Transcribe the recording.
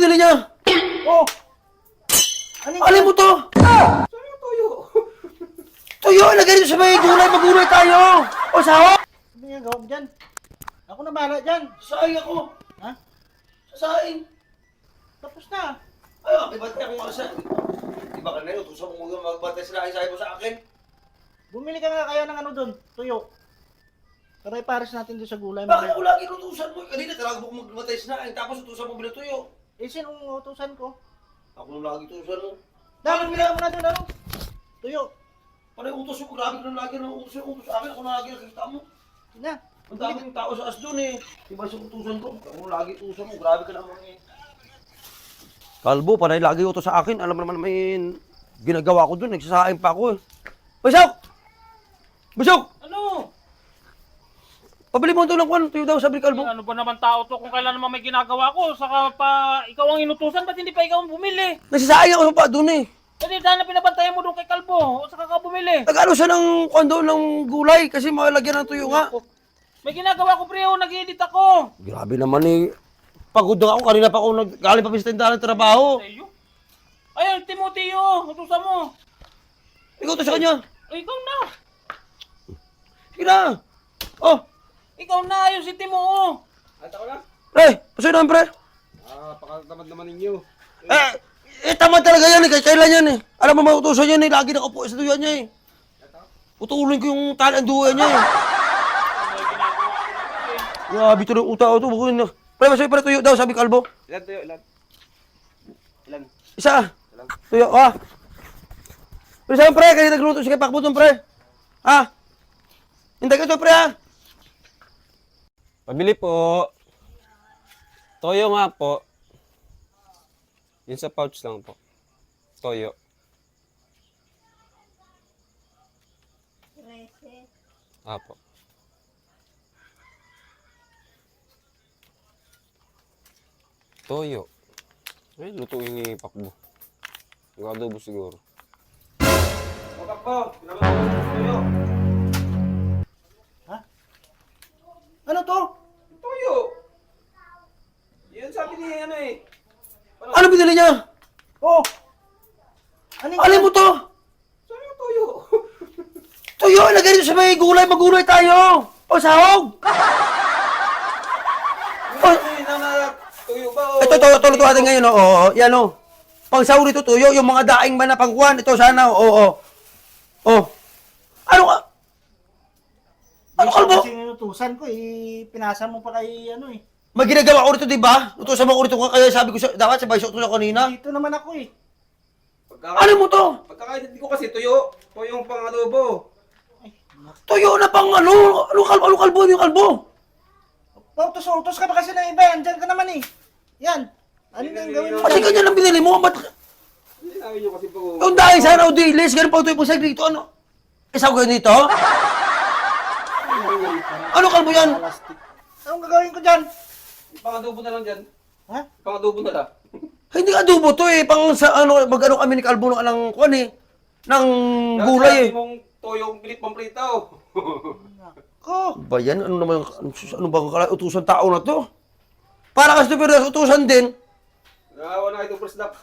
binili niya? Oh! Alin mo to? Saan yung tuyo? Tuyo, ilagay dito sa may gulay, magulay tayo. O, saho? Ano yung gawin dyan? Ako na bahala dyan. Sasaing ako. Ha? Sasaing. Tapos na. Ay, makibantay akong makasa. Di ba kanina, utusan mo magbantay sinahin mo sa akin? Bumili ka nga kaya ng ano doon, tuyo. Para ipares natin doon sa gulay. Bakit ako lagi utusan mo? Kanina talaga mo magbantay sinahin, tapos utusan mo binutuyo. Eh, sinong utusan ko? Ako nung lagi utusan mo. Dapat bumili mo na doon, ano? Tuyo. Panay utos mo, grabe ka na lagi ng utos yung utos sa akin. Ako na lagi nakikita mo. Sige na. Ang daming tao sa asdun eh. Diba sa utusan ko? Ako na lagi utusan mo, grabe ka naman eh. Kalbo, panay lagi utos sa akin. Alam mo naman may ginagawa ko dun, nagsasaing pa ako eh. Basok! Basok! Ano? Pabili mo ito ng kwan, tuyo daw, sabi Kalbo. Ano ba naman tao to kung kailan naman may ginagawa ko? Saka pa ikaw ang inutusan, ba't hindi pa ikaw ang bumili? Nagsasaing ako pa dun eh. Kasi dahil na pinabantayan mo doon kay Kalbo, o saka ka bumili. Nag-ano siya ng kwan doon ng gulay kasi malagyan ng tuyo nga. May ginagawa ko pre, nag-edit ako. Grabe naman eh. Pagod na ako, kanina pa ako galing pa sa tindahan ng trabaho. Sa'yo? Ayun, Timoteo, utusan mo. Ikaw to sa kanya. Ay, ikaw na. Sige na. Oh, Ikaw na, ayun si Timo. Oh. At ako na? pre, pasoy naman pre. Pakatamad naman ninyo. Tamad talaga yan eh, kailan yan eh. Alam mo, mautusan yan eh, lagi nakaupo sa duyan niya eh. Putulin ko yung talaan duyan niya eh. May ginagawa ko eh. Grabe ito ng uta ito, bukuin na. Pre, masoy pre, tuyo daw, sabi Kalbo. Ilan tuyo? Ilan? Ilan? Isa. Tuyo, Pre, saan pre, kaya nagluto, sige pakbuton pre. Ha? Hindi ka ito pre ha. Pabili po. Toyo nga po. Yun sa pouch lang po. Toyo. Apo. Toyo. Ay, lutuin ni Pakbo. Nag-adobo siguro. Pakbo, naman toyo. Ano to? Toyo! Yun sabi ni ano eh. Ano binili niya? Oh! Ano yung Alin mo to? Saan yung toyo? Tuyo, ilagay dito sa may gulay, magulay tayo. O, sahog. Toyo ba o? Ito natin ngayon, oo, yan o. Pang sahog ito, tuyo, yung mga daing man na pangkuhan, ito sana, oo. Ano ka? Ano Kalbo? Kasi inutusan ko, pinasa mo pa kay ano eh. May ginagawa ko rito, di ba? Utusan mo ko rito, kaya sabi ko, dapat sabay sa utusan kanina. Dito naman ako eh. Ano mo to? Pagkakaintindi ko kasi toyo. Toyo yung pang-adobo. Tuyo na pang ano? Ano kalbo? Yung kalbo? Utos ka pa kasi ng iba. Andyan ka naman eh. Yan. Ano yung gawin mo? Kasi ganyan lang binili mo. Ba't? Hindi namin nyo kasi po. Yung dahil sana o dilis, ganun pa ito yung pusag dito, ano? Isaw ko dito? Ano kalbo yan? Plastic. Anong gagawin ko dyan? Pang-adobo na lang dyan. Ha? Pang-adobo na lang. Hindi adobo to eh. Pang sa ano, mag-ano kami ni Kalbo ng anong kuwan eh. Ng gulay eh. Sabi mong toyong pilit pampritaw. Ko. Ba yan? Ano naman, ano bang utusan tao na to? Para kasi pero utusan din. Nakawa na itong first lap.